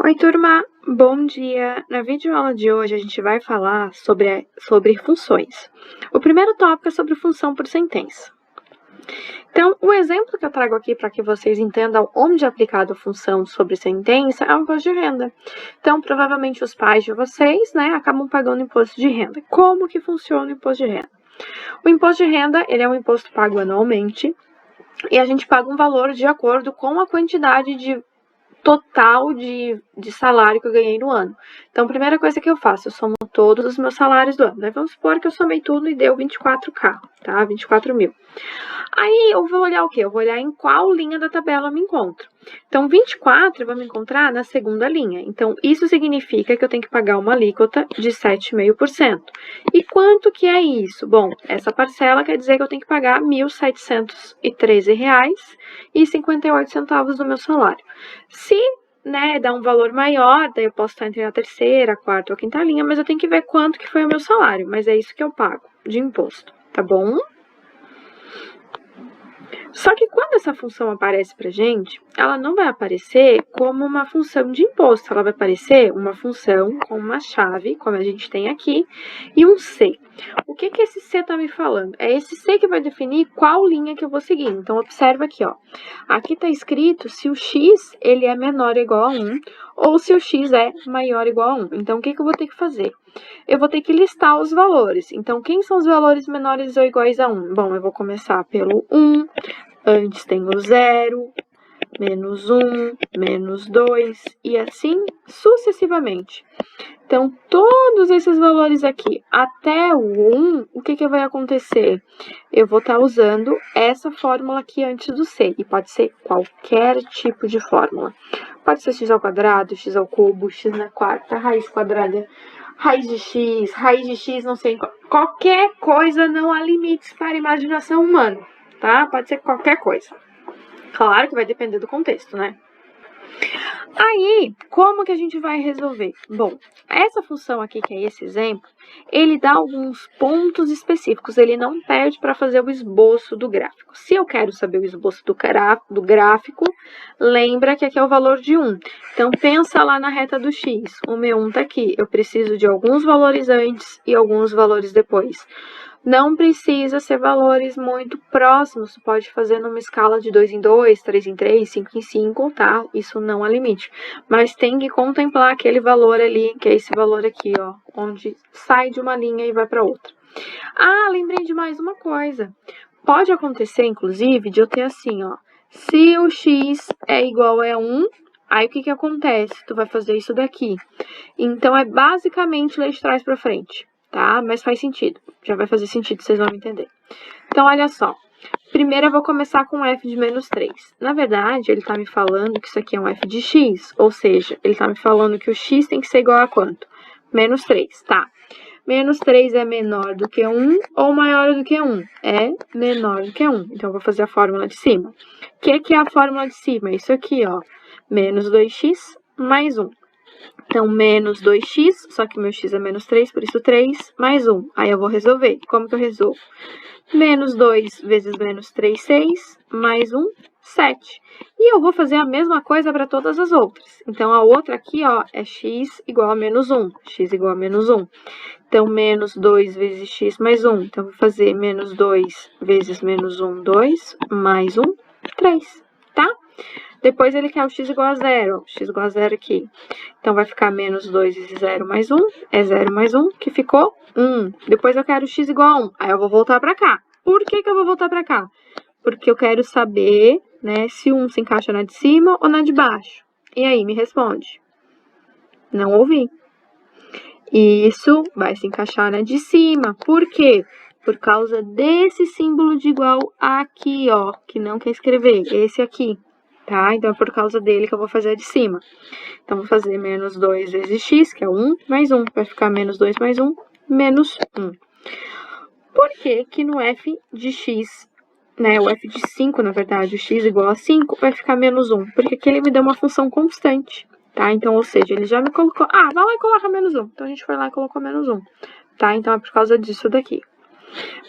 Oi, turma! Bom dia! Na videoaula de hoje a gente vai falar sobre funções. O primeiro tópico é sobre função por sentença. Então, o exemplo que eu trago aqui para que vocês entendam onde é aplicada a função sobre sentença é o imposto de renda. Então, provavelmente os pais de vocês, acabam pagando imposto de renda. Como que funciona o imposto de renda? O imposto de renda, ele é um imposto pago anualmente e a gente paga um valor de acordo com a quantidade de total de salário que eu ganhei no ano. Então, a primeira coisa que eu faço, eu somo todos os meus salários do ano. Daí vamos supor que eu somei tudo e deu 24K, tá? 24 mil. Aí eu vou olhar o quê? Eu vou olhar em qual linha da tabela eu me encontro. Então, 24 eu vou me encontrar na segunda linha. Então, isso significa que eu tenho que pagar uma alíquota de 7,5%. E quanto que é isso? Bom, essa parcela quer dizer que eu tenho que pagar R$ 1.713,58 do meu salário. Se dá um valor maior, daí eu posso estar entre a terceira, a quarta ou a quinta linha, mas eu tenho que ver quanto que foi o meu salário. Mas é isso que eu pago de imposto, tá bom? Só que quando essa função aparece pra gente, ela não vai aparecer como uma função de imposto, ela vai aparecer uma função com uma chave, como a gente tem aqui, e um C. O que esse C está me falando? É esse C que vai definir qual linha que eu vou seguir. Então, observa aqui, ó. Aqui está escrito se o X ele é menor ou igual a 1, ou se o X é maior ou igual a 1. Então, o que eu vou ter que fazer? Eu vou ter que listar os valores. Então, quem são os valores menores ou iguais a 1? Bom, eu vou começar pelo 1, antes tem o 0, menos 1, menos 2, e assim sucessivamente. Então, todos esses valores aqui, até o 1, o que vai acontecer? Eu vou estar usando essa fórmula aqui antes do C, e pode ser qualquer tipo de fórmula. Pode ser x ao quadrado, x ao cubo, x na quarta, raiz quadrada, raiz de x, não sei, qualquer coisa, não há limites para a imaginação humana, tá? Pode ser qualquer coisa. Claro que vai depender do contexto, né? Aí, como que a gente vai resolver? Bom, essa função aqui, que é esse exemplo, ele dá alguns pontos específicos, ele não pede para fazer o esboço do gráfico. Se eu quero saber o esboço do gráfico, lembra que aqui é o valor de 1. Então, pensa lá na reta do x, o meu 1 está aqui, eu preciso de alguns valores antes e alguns valores depois. Não precisa ser valores muito próximos, você pode fazer numa escala de 2 em 2, 3 em 3, 5 em 5, tá? Isso não é limite. Mas tem que contemplar aquele valor ali, que é esse valor aqui, ó, onde sai de uma linha e vai para outra. Ah, lembrei de mais uma coisa. Pode acontecer, inclusive, de eu ter assim, ó, se o x é igual a 1, aí o que acontece? Tu vai fazer isso daqui. Então, é basicamente ler de trás para frente, tá? Mas faz sentido. Já vai fazer sentido, vocês vão entender. Então, olha só. Primeiro, eu vou começar com f de menos 3. Na verdade, ele está me falando que isso aqui é um f de x, ou seja, ele está me falando que o x tem que ser igual a quanto? Menos 3, tá? Menos 3 é menor do que 1 ou maior do que 1? É menor do que 1. Então, eu vou fazer a fórmula de cima. O que é a fórmula de cima? Isso aqui, ó. Menos 2x mais 1. Então, menos 2x, só que meu x é menos 3, por isso 3 mais 1. Aí eu vou resolver. Como que eu resolvo? Menos 2 vezes menos 3, 6, mais 1, 7. E eu vou fazer a mesma coisa para todas as outras. Então, a outra aqui, ó, é x igual a menos 1. X igual a menos 1. Então, menos 2 vezes x mais 1. Então, vou fazer menos 2 vezes menos 1, 2, mais 1, 3, tá? Depois ele quer o x igual a 0, ó, x igual a 0 aqui. Então, vai ficar menos 2 vezes 0 mais 1, é 0 mais 1, que ficou 1. Depois eu quero x igual a 1, aí eu vou voltar para cá. Por que eu vou voltar para cá? Porque eu quero saber, se 1 se encaixa na de cima ou na de baixo. E aí, me responde. Não ouvi. Isso vai se encaixar na de cima. Por quê? Por causa desse símbolo de igual aqui, ó, que não quer escrever, esse aqui. Tá? Então, é por causa dele que eu vou fazer a de cima. Então, vou fazer menos 2 vezes x, que é 1, mais 1. Vai ficar menos 2 mais 1, menos 1. Por que que no f de x, o f de 5, na verdade, o x igual a 5, vai ficar menos 1? Porque aqui ele me deu uma função constante, tá? Então, ou seja, ele já me colocou... Ah, vai lá e coloca menos 1. Então, a gente foi lá e colocou menos 1, tá? Então, é por causa disso daqui.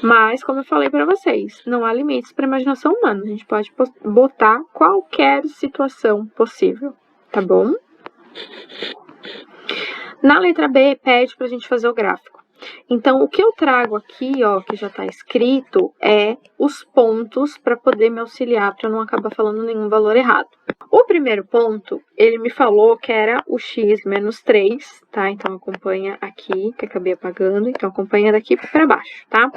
Mas, como eu falei para vocês, não há limites para a imaginação humana. A gente pode botar qualquer situação possível, tá bom? Na letra B, pede para a gente fazer o gráfico. Então, o que eu trago aqui, ó, que já está escrito, é os pontos para poder me auxiliar, para eu não acabar falando nenhum valor errado. O primeiro ponto, ele me falou que era o x menos 3, tá? Então, acompanha aqui, que acabei apagando. Então, acompanha daqui para baixo, tá?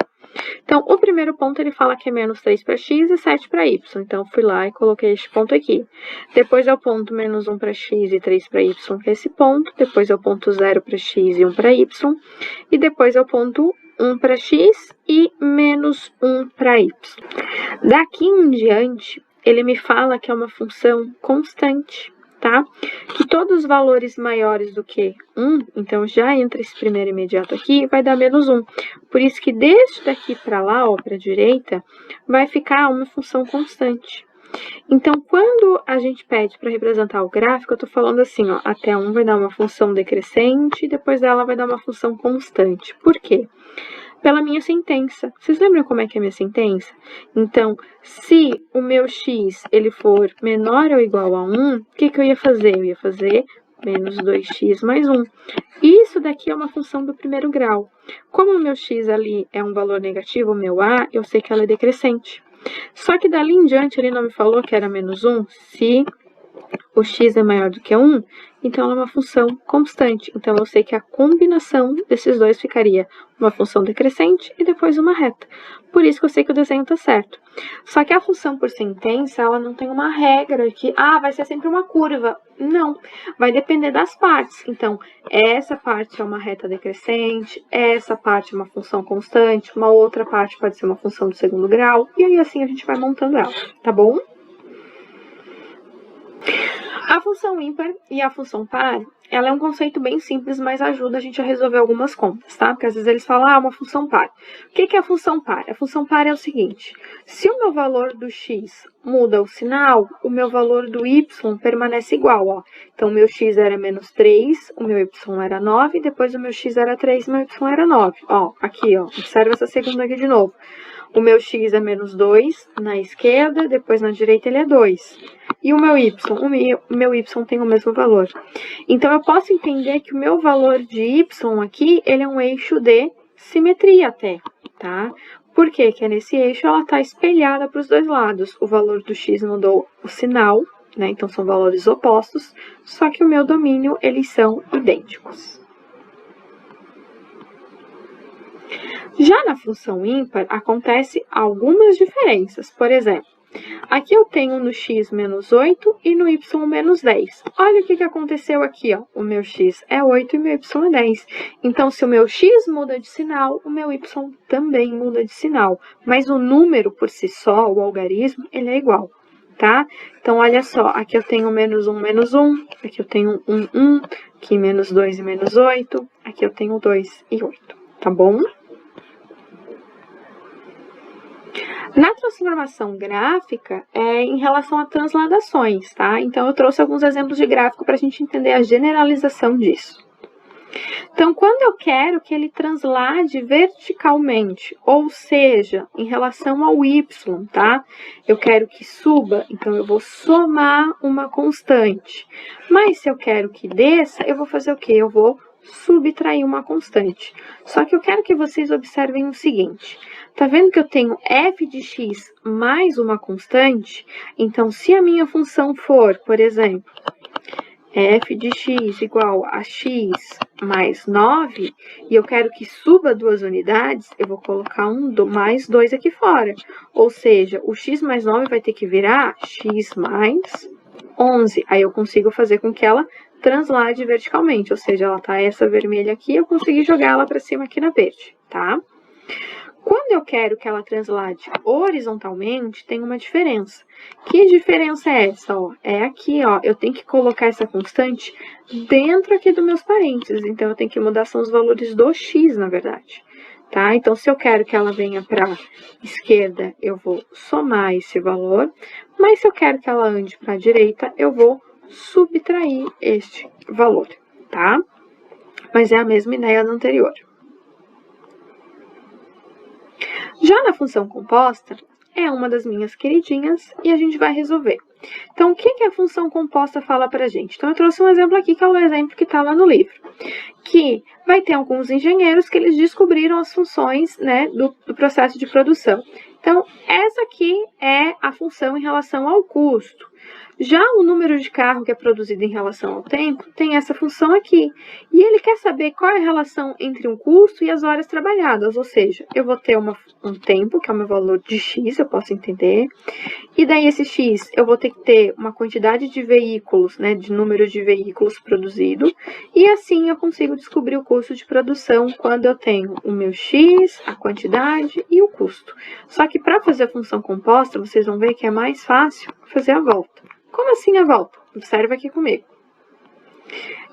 Então, o primeiro ponto, ele fala que é menos 3 para x e 7 para y. Então, fui lá e coloquei este ponto aqui. Depois é o ponto menos 1 para x e 3 para y, que é esse ponto. Depois é o ponto 0 para x e 1 para y. E depois é o ponto 1 para x e menos 1 para y. Daqui em diante, ele me fala que é uma função constante, tá? Que todos os valores maiores do que 1, então já entra esse primeiro imediato aqui, vai dar menos 1. Por isso que deste daqui para lá, ó, para a direita, vai ficar uma função constante. Então, quando a gente pede para representar o gráfico, eu estou falando assim, ó, até 1 vai dar uma função decrescente, e depois dela vai dar uma função constante. Por quê? Pela minha sentença. Vocês lembram como é que é a minha sentença? Então, se o meu x ele for menor ou igual a 1, o que eu ia fazer? Eu ia fazer menos 2x mais 1. Isso daqui é uma função do primeiro grau. Como o meu x ali é um valor negativo, o meu a, eu sei que ela é decrescente. Só que dali em diante ele não me falou que era menos 1, se o x é maior do que 1, então ela é uma função constante. Então, eu sei que a combinação desses dois ficaria uma função decrescente e depois uma reta. Por isso que eu sei que o desenho está certo. Só que a função por sentença, ela não tem uma regra que, vai ser sempre uma curva. Não, vai depender das partes. Então, essa parte é uma reta decrescente, essa parte é uma função constante, uma outra parte pode ser uma função do segundo grau, e aí assim a gente vai montando ela, tá bom? A função ímpar e a função par, ela é um conceito bem simples, mas ajuda a gente a resolver algumas contas, tá? Porque às vezes eles falam, uma função par. O que é a função par? A função par é o seguinte, se o meu valor do x muda o sinal, o meu valor do y permanece igual, ó. Então, o meu x era menos 3, o meu y era 9, depois o meu x era 3, o meu y era 9. Ó, aqui, ó, observa essa segunda aqui de novo. O meu x é menos 2 na esquerda, depois na direita ele é 2. E o meu y? O meu y tem o mesmo valor. Então, eu posso entender que o meu valor de y aqui, ele é um eixo de simetria até, tá? Por quê? Que nesse eixo ela está espelhada para os dois lados. O valor do x mudou o sinal, né? Então, são valores opostos, só que o meu domínio, eles são idênticos. Já na função ímpar, acontece algumas diferenças. Por exemplo, aqui eu tenho no x menos 8 e no y menos 10. Olha o que aconteceu aqui, ó. O meu x é 8 e o meu y é 10. Então, se o meu x muda de sinal, o meu y também muda de sinal. Mas o número por si só, o algarismo, ele é igual, tá? Então, olha só, aqui eu tenho menos 1, aqui eu tenho 1, aqui menos 2 e menos 8, aqui eu tenho 2 e 8, tá bom? Na transformação gráfica, em relação a transladações, tá? Então, eu trouxe alguns exemplos de gráfico para a gente entender a generalização disso. Então, quando eu quero que ele translade verticalmente, ou seja, em relação ao y, tá? Eu quero que suba, então eu vou somar uma constante. Mas se eu quero que desça, eu vou fazer o quê? Eu vou subtrair uma constante. Só que eu quero que vocês observem o seguinte. Tá vendo que eu tenho f de x mais uma constante? Então, se a minha função for, por exemplo, f de x igual a x mais 9, e eu quero que suba 2 unidades, eu vou colocar mais 2 aqui fora. Ou seja, o x mais 9 vai ter que virar x mais 11. Aí eu consigo fazer com que ela translade verticalmente, ou seja, ela tá essa vermelha aqui, eu consegui jogar ela para cima aqui na verde, tá? Quando eu quero que ela translade horizontalmente, tem uma diferença. Que diferença é essa? Ó? É aqui, ó. Eu tenho que colocar essa constante dentro aqui dos meus parênteses. Então, eu tenho que mudar, são os valores do x, na verdade. Tá? Então, se eu quero que ela venha para a esquerda, eu vou somar esse valor. Mas se eu quero que ela ande para a direita, eu vou subtrair este valor, tá? Mas é a mesma ideia do anterior. Já na função composta, é uma das minhas queridinhas e a gente vai resolver. Então, o que a função composta fala pra gente? Então, eu trouxe um exemplo aqui, que é o exemplo que está lá no livro. que vai ter alguns engenheiros que eles descobriram as funções, né, do processo de produção. Então, essa aqui é a função em relação ao custo. Já o número de carro que é produzido em relação ao tempo tem essa função aqui. E ele quer saber qual é a relação entre um custo e as horas trabalhadas. Ou seja, eu vou ter um tempo, que é o meu valor de X, eu posso entender. E daí esse X, eu vou ter que ter uma quantidade de veículos, né, de número de veículos produzido. E assim eu consigo descobrir o custo de produção quando eu tenho o meu X, a quantidade e o custo. Só que para fazer a função composta, vocês vão ver que é mais fácil fazer a volta. Como assim a volta? Observa aqui comigo.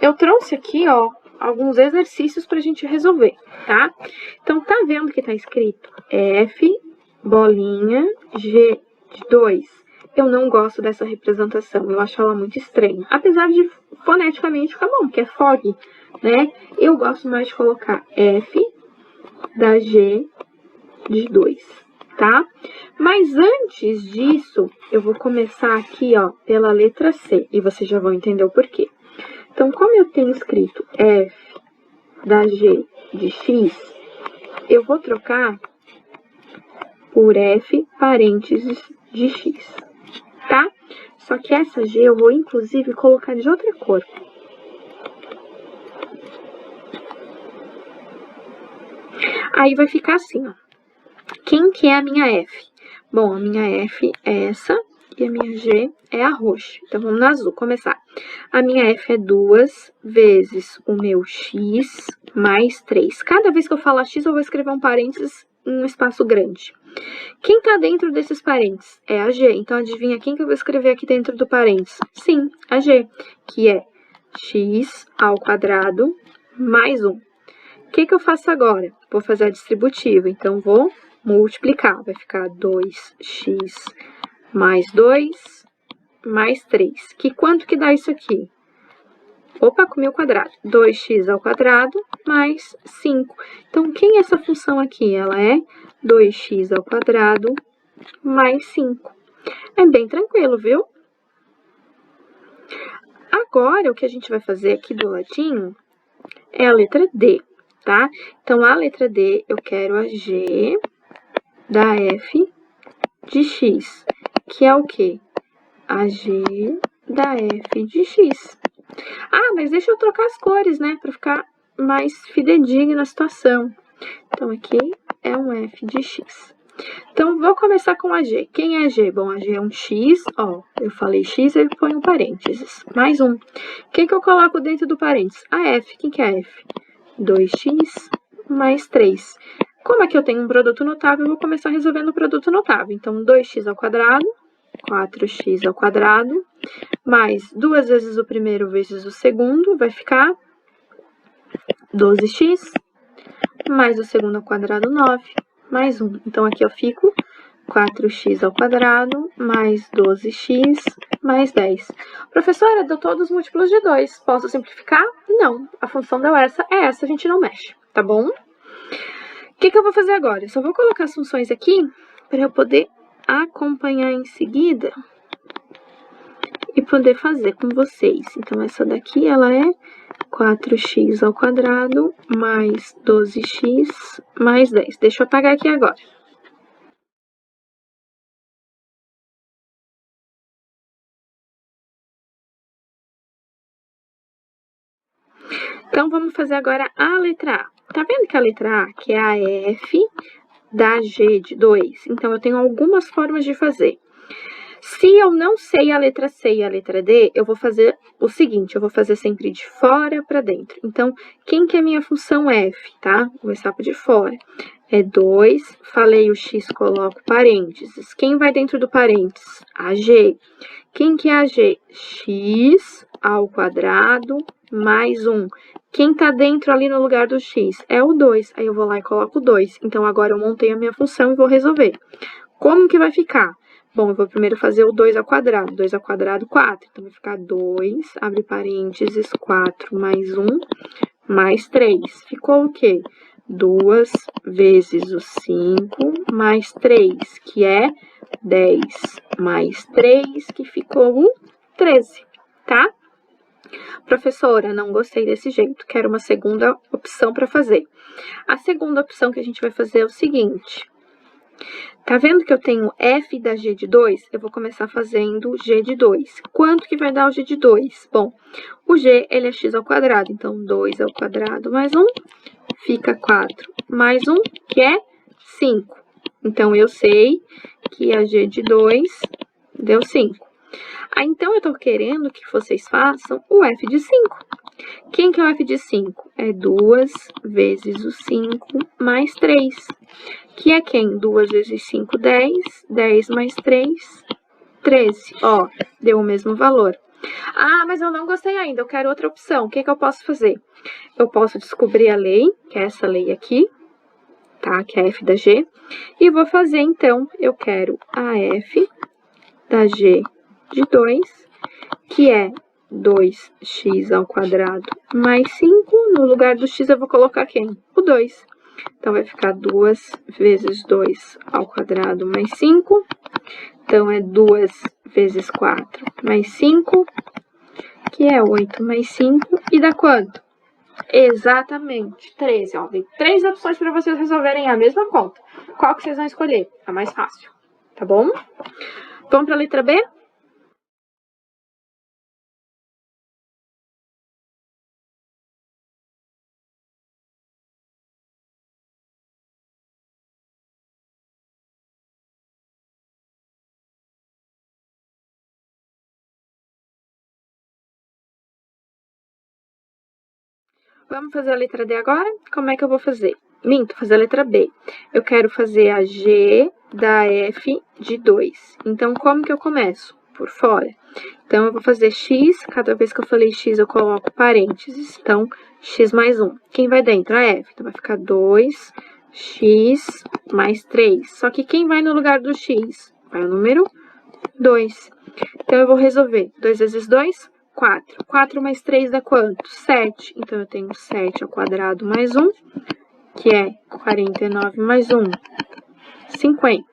Eu trouxe aqui, ó, alguns exercícios para a gente resolver, tá? Então, tá vendo que tá escrito F, bolinha, G de 2? Eu não gosto dessa representação, eu acho ela muito estranha. Apesar de foneticamente ficar bom, porque é FOG, né? Eu gosto mais de colocar F da G de 2. Tá? Mas antes disso, eu vou começar aqui, ó, pela letra C, e vocês já vão entender o porquê. Então, como eu tenho escrito F da G de X, eu vou trocar por F parênteses de X, tá? Só que essa G eu vou, inclusive, colocar de outra cor. Aí vai ficar assim, ó. Quem que é a minha F? Bom, a minha F é essa e a minha G é a roxa. Então, vamos no azul, começar. A minha F é 2 vezes o meu X mais 3. Cada vez que eu falar X, eu vou escrever um parênteses em um espaço grande. Quem tá dentro desses parênteses? É a G. Então, adivinha quem que eu vou escrever aqui dentro do parênteses? Sim, a G, que é X ao quadrado mais 1. O que eu faço agora? Vou fazer a distributiva. Então, vou multiplicar, vai ficar 2x mais 2 mais 3. Quanto que dá isso aqui? Opa, comi o quadrado. 2x ao quadrado mais 5. Então, quem é essa função aqui? Ela é 2x ao quadrado mais 5. É bem tranquilo, viu? Agora, o que a gente vai fazer aqui do ladinho é a letra D, tá? Então, a letra D, eu quero a G da F de X, que é o quê? A G da F de X. Ah, mas deixa eu trocar as cores, né? Para ficar mais fidedigna a situação. Então, aqui é um F de X. Então, vou começar com a G. Quem é a G? Bom, a G é um X, ó. Eu falei X, eu ponho um parênteses. Mais um. Quem que eu coloco dentro do parênteses? A F. Quem que é a F? 2x mais 3. Como aqui eu tenho um produto notável, eu vou começar resolvendo o produto notável. Então, 2x ao quadrado, 4x ao quadrado, mais 2 vezes o primeiro vezes o segundo, vai ficar 12x, mais o segundo ao quadrado, 9, mais 1. Então, aqui eu fico 4x ao quadrado, mais 12x, mais 10. Professora, deu todos os múltiplos de 2. Posso simplificar? Não. A função deu essa, é essa, a gente não mexe, tá bom? O que eu vou fazer agora? Eu só vou colocar as funções aqui para eu poder acompanhar em seguida e poder fazer com vocês. Então, essa daqui, ela é 4x ao quadrado mais 12x mais 10. Deixa eu apagar aqui agora. Então, vamos fazer agora a letra A. Tá vendo que a letra A, que é a F da G de 2? Então, eu tenho algumas formas de fazer. Se eu não sei a letra C e a letra D, eu vou fazer o seguinte, eu vou fazer sempre de fora para dentro. Então, quem que é a minha função F, tá? Vou começar por de fora. É 2, falei o X, coloco parênteses. Quem vai dentro do parênteses? A G. Quem que é a G? X ao quadrado mais 1. Quem tá dentro ali no lugar do X? É o 2. Aí eu vou lá e coloco 2. Então, agora eu montei a minha função e vou resolver. Como que vai ficar? Bom, eu vou primeiro fazer o 2 ao quadrado. 2 ao quadrado, 4. Então, vai ficar 2, abre parênteses, 4 mais 1, mais 3. Ficou o quê? 2 vezes o 5 mais 3, que é 10 mais 3, que ficou o 13, tá? Professora, não gostei desse jeito, quero uma segunda opção para fazer. A segunda opção que a gente vai fazer é o seguinte. Tá vendo que eu tenho f da g de 2? Eu vou começar fazendo g de 2. Quanto que vai dar o g de 2? Bom, o g, ele é x ao quadrado, então 2 ao quadrado mais 1, fica 4 mais 1, que é 5. Então, eu sei que a g de 2 deu 5. Então, eu tô querendo que vocês façam o f de 5. Quem que é o f de 5? É 2 vezes o 5 mais 3. Que é quem? 2 vezes 5, 10. 10 mais 3, 13. Ó, deu o mesmo valor. Ah, mas eu não gostei ainda, eu quero outra opção. O que que eu posso fazer? Eu posso descobrir a lei, que é essa lei aqui, tá? Que é f da g. E vou fazer, então, eu quero a f da g de 2, que é 2x ao quadrado mais 5. No lugar do x eu vou colocar quem? O 2. Então, vai ficar 2 vezes 2 ao quadrado mais 5. Então, é 2 vezes 4 mais 5, que é 8 mais 5. E dá quanto? Exatamente, 13. Ó, tem 3 opções para vocês resolverem a mesma conta. Qual que vocês vão escolher? A mais fácil, tá bom? Vamos para a letra B? Vamos fazer a letra D agora? Como é que eu vou fazer? Minto, fazer a letra B. Eu quero fazer a G da F de 2. Então, como que eu começo? Por fora. Então, eu vou fazer X, cada vez que eu falei X, eu coloco parênteses. Então, X mais 1. Quem vai dentro? A F. Então, vai ficar 2x mais 3. Só que quem vai no lugar do X? Vai o número 2. Então, eu vou resolver. 2 vezes 2, 4. 4 mais 3 dá quanto? 7. Então, eu tenho 7 ao quadrado mais 1, que é 49 mais 1, 50.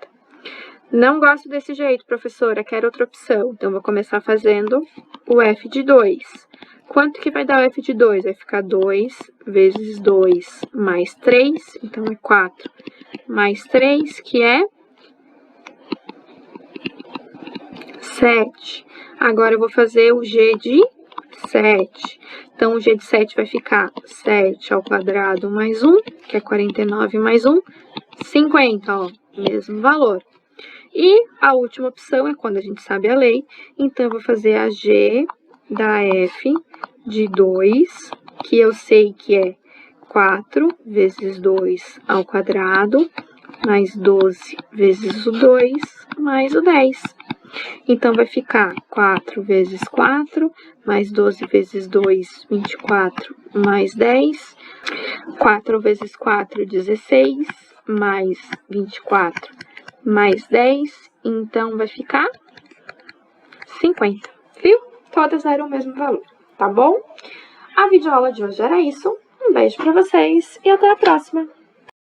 Não gosto desse jeito, professora, quero outra opção. Então, vou começar fazendo o f de 2. Quanto que vai dar o f de 2? Vai ficar 2 vezes 2 mais 3, então é 4 mais 3, que é 7. Agora, eu vou fazer o g de 7. Então, o g de 7 vai ficar 7 ao quadrado mais 1, que é 49 mais 1, 50, ó, mesmo valor. E a última opção é quando a gente sabe a lei. Então, eu vou fazer a g da f de 2, que eu sei que é 4 vezes 2 ao quadrado, mais 12 vezes o 2, mais o 10. Então, vai ficar 4 vezes 4, mais 12 vezes 2, 24, mais 10. 4 vezes 4, 16, mais 24, mais 10. Então, vai ficar 50, viu? Todas deram o mesmo valor, tá bom? A videoaula de hoje era isso. Um beijo pra vocês e até a próxima!